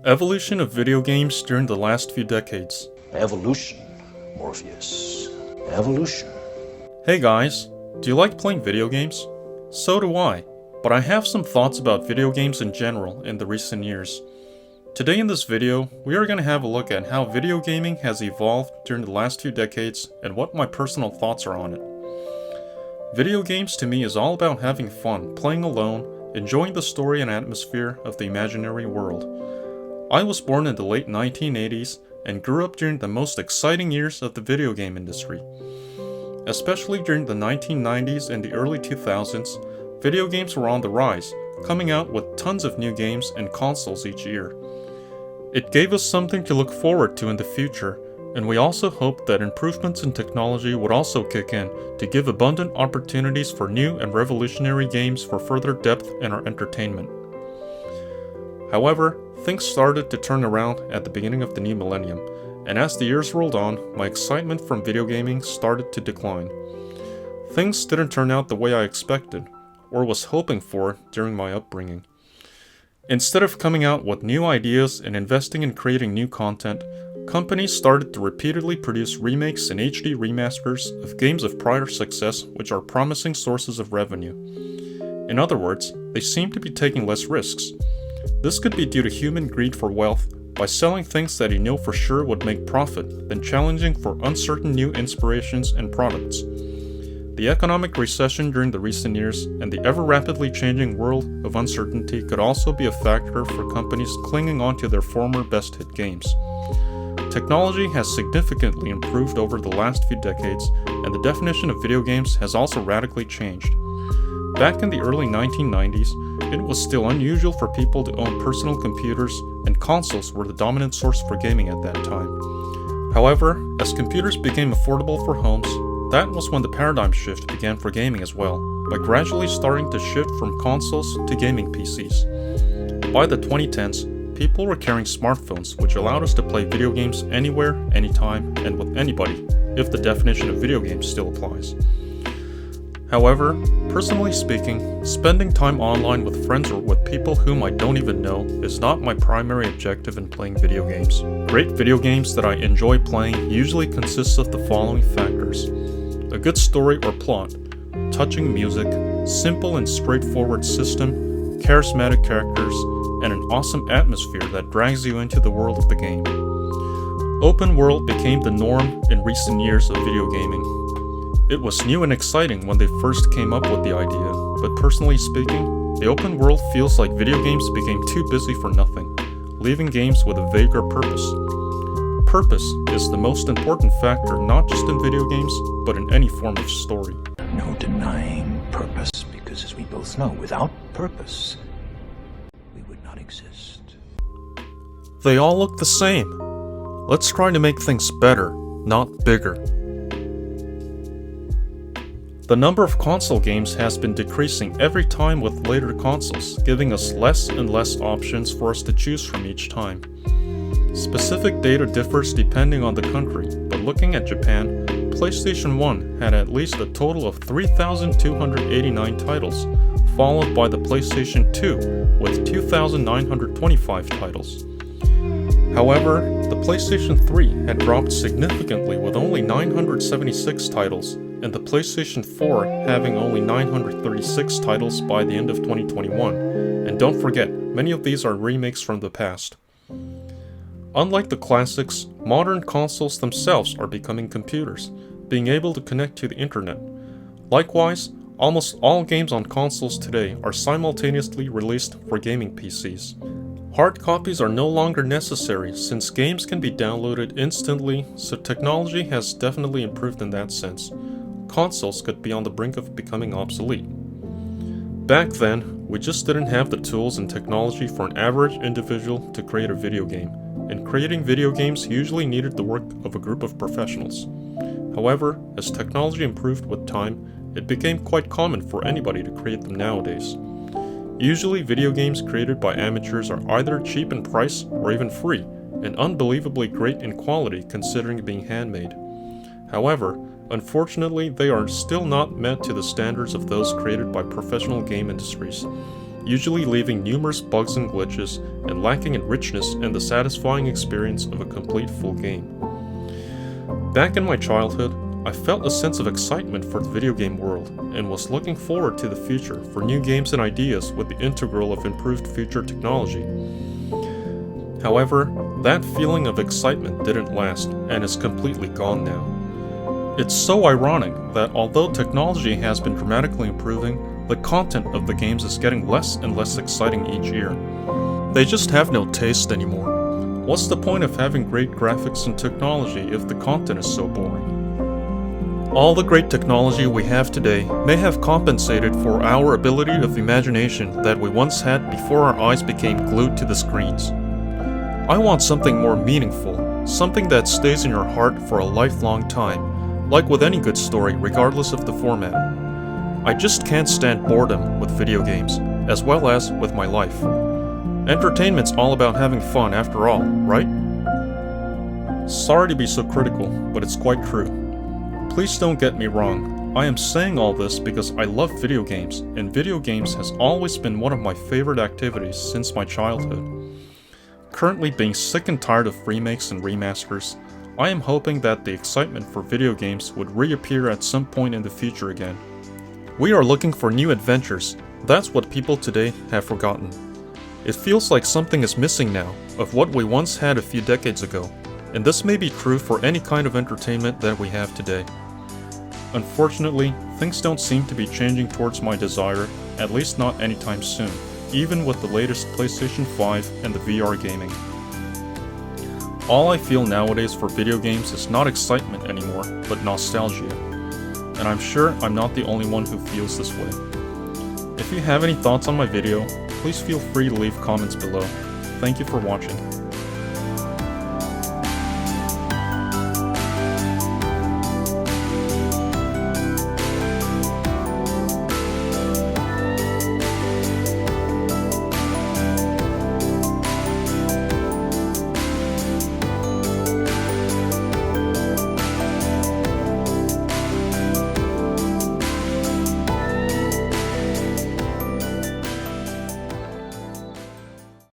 Evolution of video games during the last few decades. Evolution, Morpheus. Evolution. Hey guys, do you like playing video games? So do I, but I have some thoughts about video games in general in the recent years. Today in this video, we are going to have a look at how video gaming has evolved during the last few decades and what my personal thoughts are on it. Video games to me is all about having fun, playing alone, enjoying the story and atmosphere of the imaginary world. I was born in the late 1980s and grew up during the most exciting years of the video game industry. Especially during the 1990s and the early 2000s, video games were on the rise, coming out with tons of new games and consoles each year. It gave us something to look forward to in the future, and we also hoped that improvements in technology would also kick in to give abundant opportunities for new and revolutionary games for further depth in our entertainment. However, things started to turn around at the beginning of the new millennium, and as the years rolled on, my excitement from video gaming started to decline. Things didn't turn out the way I expected, or was hoping for during my upbringing. Instead of coming out with new ideas and investing in creating new content, companies started to repeatedly produce remakes and HD remasters of games of prior success which are promising sources of revenue. In other words, they seem to be taking less risks. This could be due to human greed for wealth by selling things that you know for sure would make profit than challenging for uncertain new inspirations and products. The economic recession during the recent years and the ever rapidly changing world of uncertainty could also be a factor for companies clinging on to their former best hit games. Technology has significantly improved over the last few decades, and the definition of video games has also radically changed. Back in the early 1990s, it was still unusual for people to own personal computers, and consoles were the dominant source for gaming at that time. However, as computers became affordable for homes, that was when the paradigm shift began for gaming as well, by gradually starting to shift from consoles to gaming PCs. By the 2010s, people were carrying smartphones, which allowed us to play video games anywhere, anytime, and with anybody, if the definition of video games still applies. However, personally speaking, spending time online with friends or with people whom I don't even know is not my primary objective in playing video games. Great video games that I enjoy playing usually consists of the following factors: a good story or plot, touching music, simple and straightforward system, charismatic characters, and an awesome atmosphere that drags you into the world of the game. Open world became the norm in recent years of video gaming. It was new and exciting when they first came up with the idea, but personally speaking, the open world feels like video games became too busy for nothing, leaving games with a vaguer purpose. Purpose is the most important factor not just in video games, but in any form of story. No denying purpose, because as we both know, without purpose, we would not exist. They all look the same. Let's try to make things better, not bigger. The number of console games has been decreasing every time with later consoles, giving us less and less options for us to choose from each time. Specific data differs depending on the country, but looking at Japan, PlayStation 1 had at least a total of 3,289 titles, followed by the PlayStation 2 with 2,925 titles. However, the PlayStation 3 had dropped significantly with only 976 titles, and the PlayStation 4 having only 936 titles by the end of 2021, and don't forget, many of these are remakes from the past. Unlike the classics, modern consoles themselves are becoming computers, being able to connect to the internet. Likewise, almost all games on consoles today are simultaneously released for gaming PCs. Hard copies are no longer necessary since games can be downloaded instantly, so technology has definitely improved in that sense. Consoles could be on the brink of becoming obsolete. Back then, we just didn't have the tools and technology for an average individual to create a video game, and creating video games usually needed the work of a group of professionals. However, as technology improved with time, it became quite common for anybody to create them nowadays. Usually, video games created by amateurs are either cheap in price or even free, and unbelievably great in quality considering being handmade. However, unfortunately, they are still not met to the standards of those created by professional game industries. usually leaving numerous bugs and glitches and lacking in richness and the satisfying experience of a complete full game. Back in my childhood, I felt a sense of excitement for the video game world and was looking forward to the future for new games and ideas with the integral of improved future technology. However, that feeling of excitement didn't last and is completely gone now. It's so ironic that although technology has been dramatically improving, the content of the games is getting less and less exciting each year. They just have no taste anymore. What's the point of having great graphics and technology if the content is so boring? All the great technology we have today may have compensated for our ability of imagination that we once had before our eyes became glued to the screens. I want something more meaningful, something that stays in your heart for a lifelong time, like with any good story regardless of the format. I just can't stand boredom with video games, as well as with my life. Entertainment's all about having fun after all, right? Sorry to be so critical, but it's quite true. Please don't get me wrong, I am saying all this because I love video games, and video games has always been one of my favorite activities since my childhood. Currently being sick and tired of remakes and remasters, I am hoping that the excitement for video games would reappear at some point in the future again. We are looking for new adventures, that's what people today have forgotten. It feels like something is missing now, of what we once had a few decades ago, and this may be true for any kind of entertainment that we have today. Unfortunately, things don't seem to be changing towards my desire, at least not anytime soon, even with the latest PlayStation 5 and the VR gaming. All I feel nowadays for video games is not excitement anymore, but nostalgia. And I'm sure I'm not the only one who feels this way. If you have any thoughts on my video, please feel free to leave comments below. Thank you for watching.